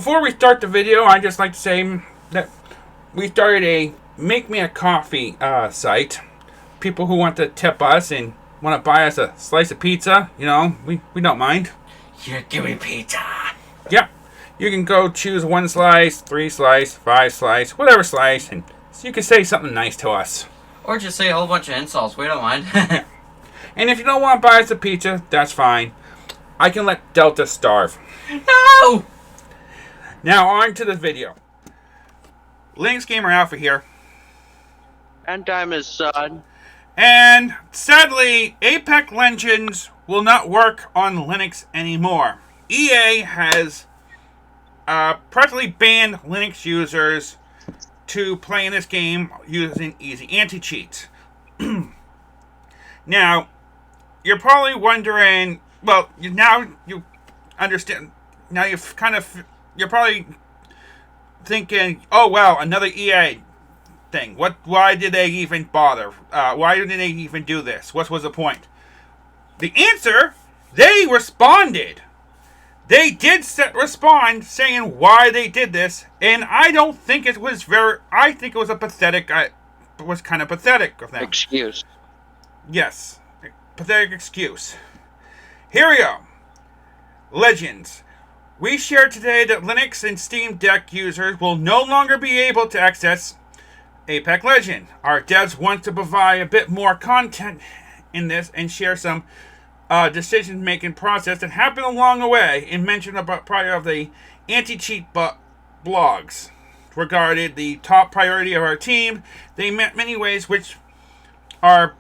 Before we start the video, I'd just like to say that we started a Make Me a Coffee site. People who want to tip us and want to buy us a slice of pizza, you know, we don't mind. You're giving pizza. Yep. You can go choose 1 slice, 3 slice, 5 slice, whatever slice, and so you can say something nice to us. Or just say a whole bunch of insults. We don't mind. And if you don't want to buy us a pizza, that's fine. I can let Delta starve. No! Now on to the video. Linux Gamer Alpha here. And I'm his son. And sadly, Apex Legends will not work on Linux anymore. EA has practically banned Linux users to play in this game using easy anti-cheats. Now, you're probably wondering, well, now you understand, now you're probably thinking, oh wow, another EA thing. Why did they even bother? Why did they even do this? What was the point? The answer, they responded. They did respond saying why they did this, and I don't think it was I think it was a pathetic, it was kind of pathetic of them. Excuse. Yes, pathetic excuse. Here we go. Legends. We share today that Linux and Steam Deck users will no longer be able to access Apex Legends. Our devs want to provide a bit more content in this and share some decision-making process that happened along the way and mentioned about prior of the anti-cheat blogs regarding the top priority of our team. They meant many ways which are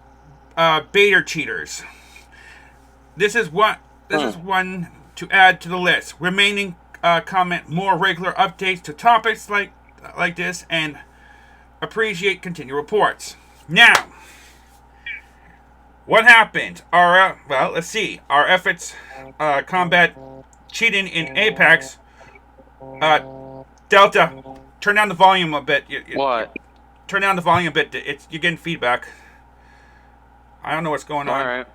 beta cheaters. This is one to add to the list. Remaining comment more regular updates to topics like this and appreciate continued reports. Now, what happened? Well, let's see. Our efforts combat cheating in Apex. Delta, turn down the volume a bit. What? Turn down the volume a bit. You're getting feedback. I don't know what's going on. All right.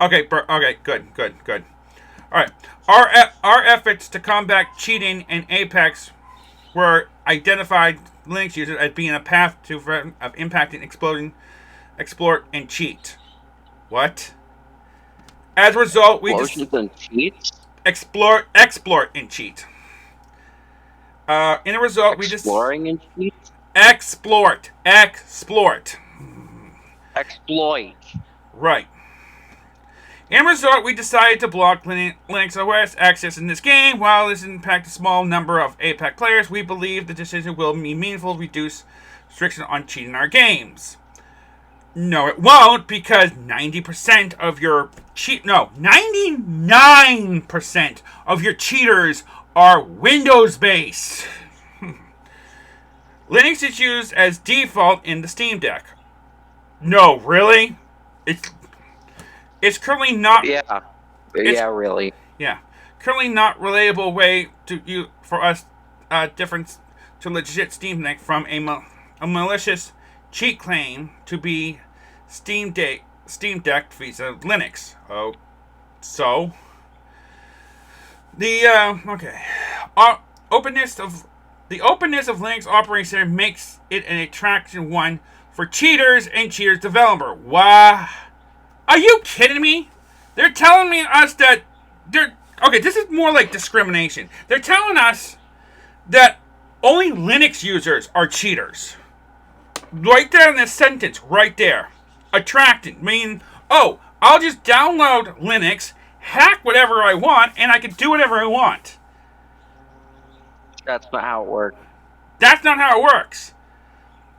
Okay, good. All right. Our efforts to combat cheating in Apex were identified Linux users as being a path of impacting, exploit, and cheat. What? As a result, we Explosions and cheats? exploit, and cheat. In a result, we just Exploring and cheats? exploit. Exploit. Right. In result, we decided to block Linux OS access in this game. While this impacts a small number of Apex players, we believe the decision will be meaningful to reduce restriction on cheating in our games. No, it won't, because 99% of your cheaters are Windows-based. Linux is used as default in the Steam Deck. No, really? It's currently not. Yeah. Really. Yeah, currently not reliable way for us difference to legit Steam Deck from a malicious cheat claim to be Steam Deck via Linux. Oh, so the openness of Linux operating system makes it an attractive one for cheaters and cheaters developer. Why? Are you kidding me? They're telling us that this is more like discrimination. They're telling us that only Linux users are cheaters. Right there in this sentence, right there. Attracting, meaning, oh, I'll just download Linux, hack whatever I want, and I can do whatever I want. That's not how it works. That's not how it works.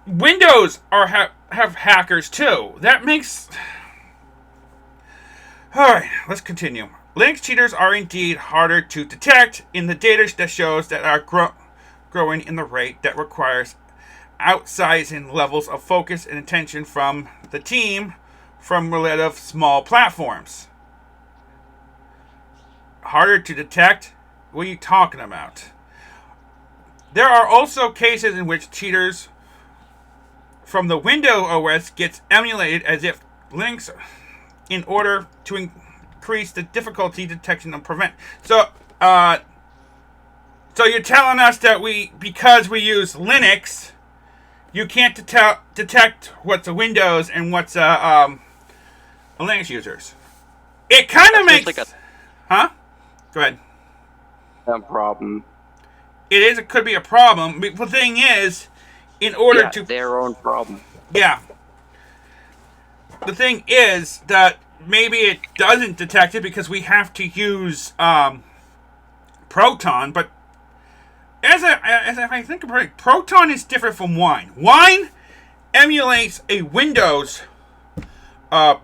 Windows have hackers too. That makes... Alright, let's continue. Linux cheaters are indeed harder to detect in the data that shows that are growing in the rate that requires outsizing levels of focus and attention from the team from relative small platforms. Harder to detect? What are you talking about? There are also cases in which cheaters from the Windows OS gets emulated as if Linux in order to increase the difficulty detection and prevent. So, So you're telling us that because we use Linux, you can't detect what's a Windows and what's a Linux users. It kind of makes... like Huh? Go ahead. a problem. It could be a problem. But the thing is, in order to... their own problem. Yeah. The thing is that maybe it doesn't detect it because we have to use Proton, but as I think about it, Proton is different from Wine. Wine emulates a Windows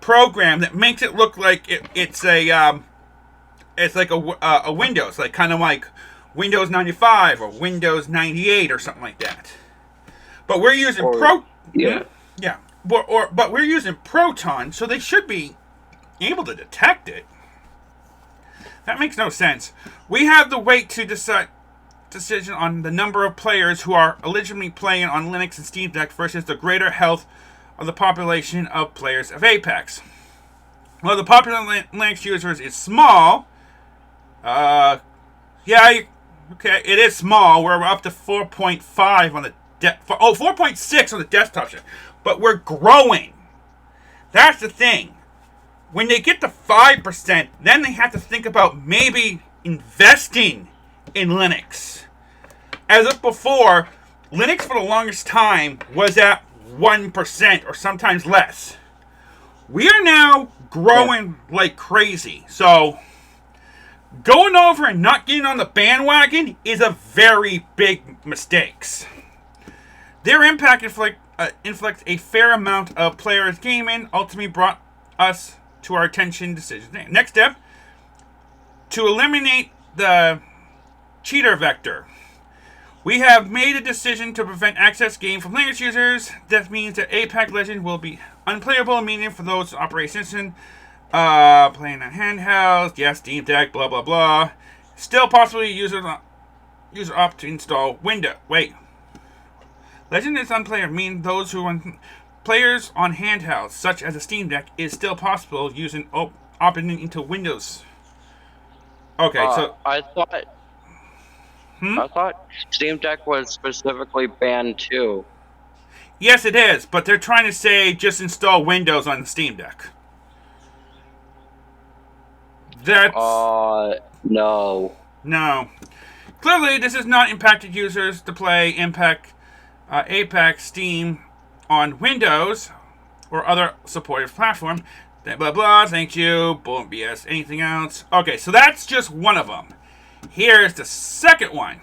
program that makes it look like it's like a Windows, like kind of like Windows 95 or Windows 98 or something like that. But we're using yeah. But we're using Proton, so they should be able to detect it. That makes no sense. We have the weight to decision on the number of players who are legitimately playing on Linux and Steam Deck versus the greater health of the population of players of Apex. Well, the popular Linux users is small. Okay, it is small. We're up to 4.5 on the 4.6 on the desktop share. But we're growing. That's the thing. When they get to 5%, then they have to think about maybe investing in Linux. As of before, Linux for the longest time was at 1% or sometimes less. We are now growing like crazy. So, going over and not getting on the bandwagon is a very big mistake. Their impact inflicts a fair amount of players' gaming, ultimately brought us to our attention decisions. Next step, to eliminate the cheater vector. We have made a decision to prevent access game from Linux users. That means that Apex Legends will be unplayable, meaning for those operating system, playing on handhelds, yes, Steam Deck, blah blah blah. Still possibly user opt to install Windows. Wait. Legend is unplayable, meaning those who run players on handhelds, such as a Steam Deck, is still possible using opting into Windows. Okay, so I thought Steam Deck was specifically banned too. Yes, it is, but they're trying to say just install Windows on the Steam Deck. That's no. No. Clearly, this has not impacted users to play Apex Steam on Windows or other supported platform. Blah, blah, blah, thank you. Boom, BS. Anything else? Okay, so that's just one of them. Here's the second one.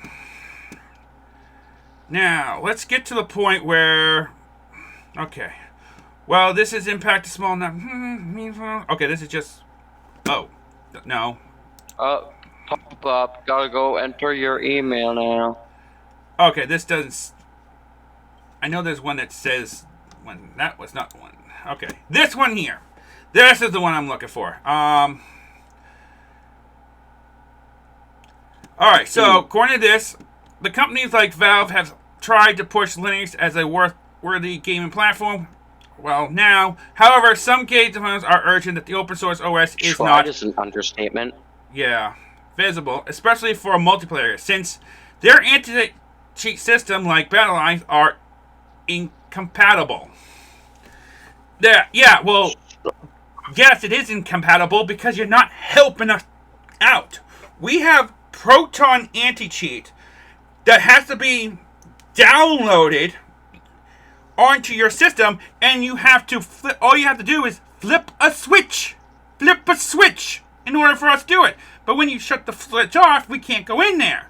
Now, let's get to the point where... Okay. Well, this has impacted small number... Okay, this is just... Oh. No. Pop up. Gotta go enter your email now. Okay, this doesn't... I know there's one that says... That was not the one. Okay. This one here. This is the one I'm looking for. Alright, so according to this, the companies like Valve have tried to push Linux as a worthy gaming platform. Well, now, however, some game developers are urging that the open source OS is not... is an understatement. Yeah, visible, especially for multiplayer, since their anti-cheat system like BattleEye are incompatible. Yeah, well, yes, it is incompatible because you're not helping us out. We have Proton anti-cheat that has to be downloaded onto your system, and you have to flip. All you have to do is flip a switch in order for us to do it. But when you shut the switch off, we can't go in there.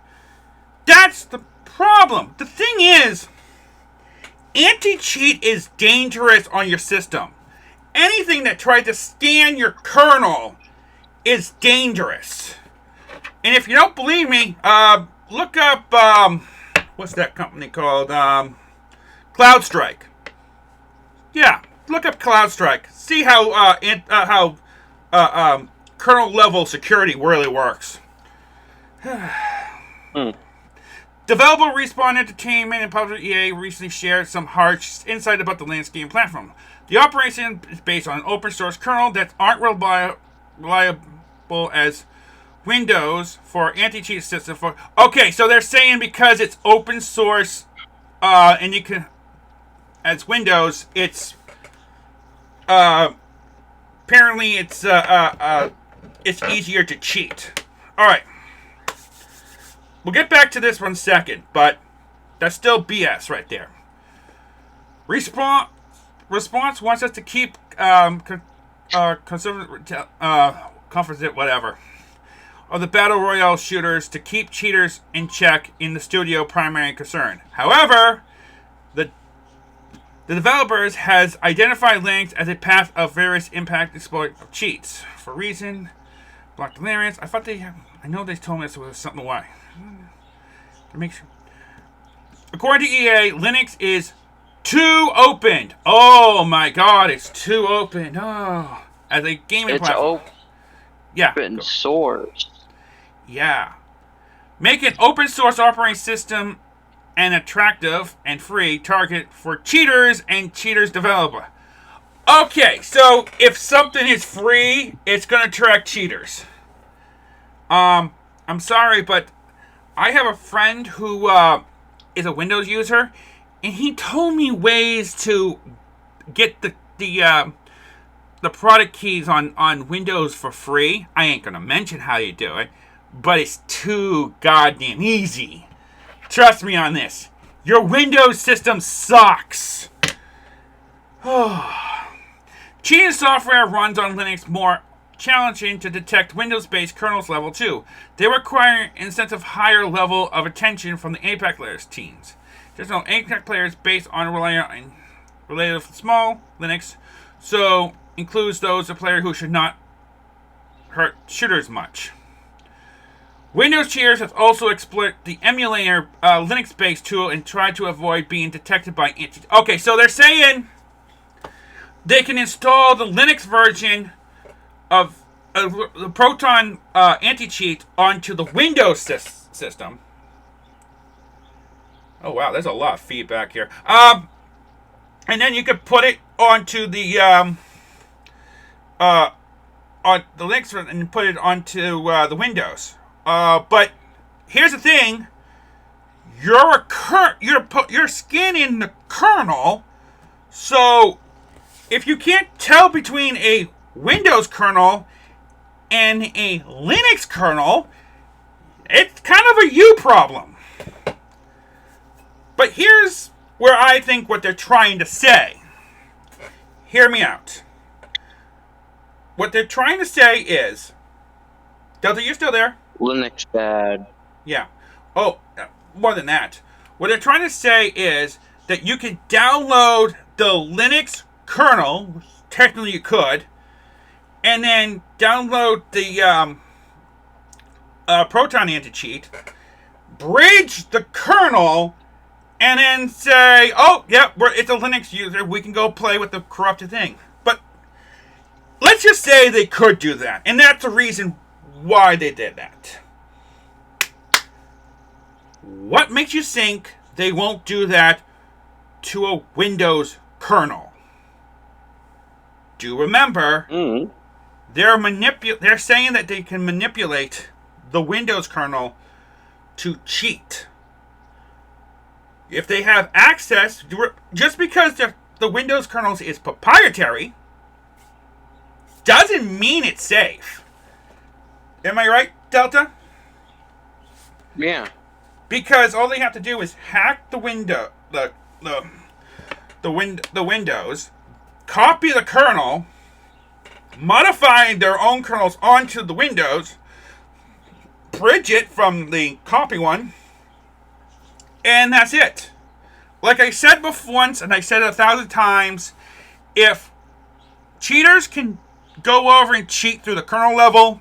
That's the problem. The thing is, anti-cheat is dangerous on your system. Anything that tries to scan your kernel is dangerous. And if you don't believe me, look up, what's that company called? CloudStrike. Yeah, look up CloudStrike. See how kernel level security really works. Developer Respawn Entertainment and publisher EA recently shared some harsh insight about the Linux game platform. The operation is based on an open source kernel that aren't reliable as Windows for anti-cheat system for. Okay, so they're saying because it's open source, and you can, as Windows, it's apparently it's easier to cheat. All right, we'll get back to this one second, but that's still BS right there. Response wants us to keep conservative, confident, whatever, of the battle royale shooters to keep cheaters in check in the studio primary concern. However, the developers has identified Linux as a path of various impact exploit of cheats. For reason, block delirious. I know they told me this was something why. To make sure. According to EA, Linux is too open. Oh my God, it's too open. Oh, as a gaming platform. It's open source. Yeah. Make an open source operating system an attractive and free target for cheaters and cheaters developer. Okay, so if something is free, it's going to attract cheaters. I'm sorry, but I have a friend who is a Windows user, and he told me ways to get the product keys on Windows for free. I ain't going to mention how you do it, but it's too goddamn easy. Trust me on this. Your Windows system sucks. Cheating software runs on Linux more challenging to detect Windows-based kernels level 2. They require incentive higher level of attention from the Apex players teams. There's no Apex players based on relative small Linux, so includes those a player who should not hurt shooters much. Windows cheaters have also exploited the emulator Linux-based tool and tried to avoid being detected by anti. Okay, so they're saying they can install the Linux version of the Proton anti-cheat onto the Windows system. Oh wow, there's a lot of feedback here. And then you could put it onto the on the Linux and put it onto the Windows. But here's the thing: you're scanning the kernel, so if you can't tell between a Windows kernel and a Linux kernel, it's kind of a you problem. But here's where I think what they're trying to say. Hear me out. What they're trying to say is, Delta, you still there? Linux bad. Yeah. Oh, more than that. What they're trying to say is that you can download the Linux kernel, which technically you could, and then download the Proton anti-cheat, bridge the kernel, and then say, oh, yeah, it's a Linux user. We can go play with the corrupted thing. But let's just say they could do that. And that's the reason why they did that. What makes you think they won't do that to a Windows kernel? Do remember, they're saying that they can manipulate the Windows kernel to cheat. If they have access, just because the Windows kernel is proprietary, doesn't mean it's safe. Am I right, Delta? Yeah. Because all they have to do is hack the Windows, copy the kernel, modify their own kernels onto the Windows, bridge it from the copy one, and that's it. Like I said before once, and I said it 1,000 times, if cheaters can go over and cheat through the kernel level,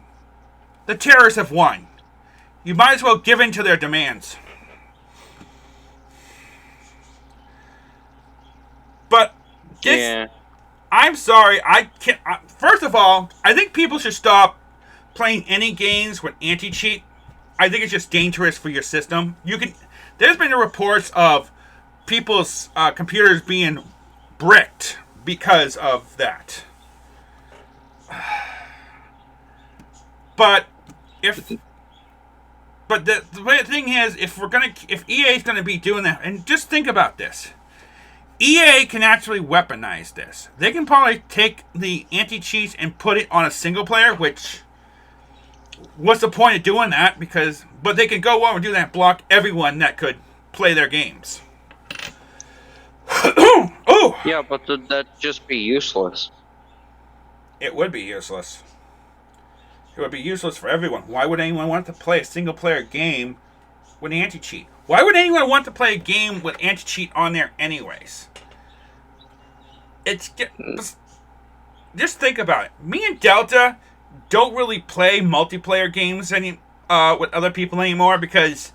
the terrorists have won. You might as well give in to their demands. But this, yeah. I'm sorry, I can't. First of all, I think people should stop playing any games with anti-cheat. I think it's just dangerous for your system. There's been reports of people's computers being bricked because of that. But if but the thing is, if EA is gonna be doing that, and just think about this, EA can actually weaponize this. They can probably take the anti-cheats and put it on a single player, which what's the point of doing that? But they can go on and do that and block everyone that could play their games. Oh! Yeah, but that'd just be useless. It would be useless. It would be useless for everyone. Why would anyone want to play a single player game with anti-cheat? Why would anyone want to play a game with anti-cheat on there anyways? Just think about it. Me and Delta don't really play multiplayer games with other people anymore because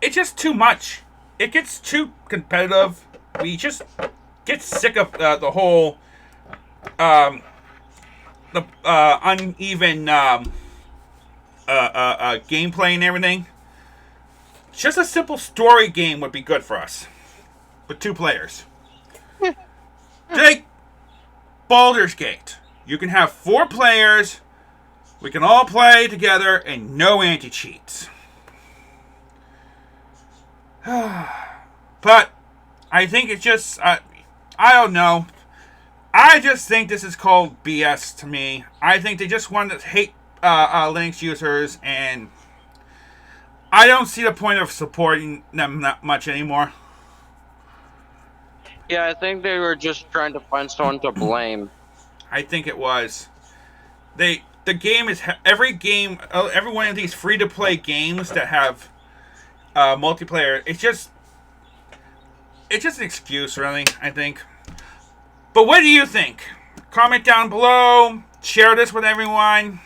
it's just too much. It gets too competitive. We just get sick of the whole uneven gameplay and everything. Just a simple story game would be good for us with 2 players. Take Baldur's Gate. You can have 4 players. We can all play together and no anti-cheats. But I think it's just I don't know. I just think this is called BS to me. I think they just want to hate Linux users, and I don't see the point of supporting them that much anymore. Yeah, I think they were just trying to find someone to blame. I think it was. The game is every one of these free to play games that have multiplayer. It's just an excuse, really. I think. But what do you think? Comment down below. Share this with everyone.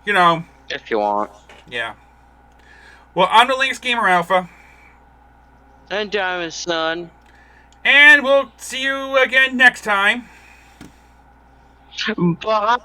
You know. If you want. Yeah. Well, I'm the Linux Gamer Alpha. And Diamond Son. And we'll see you again next time. Bye.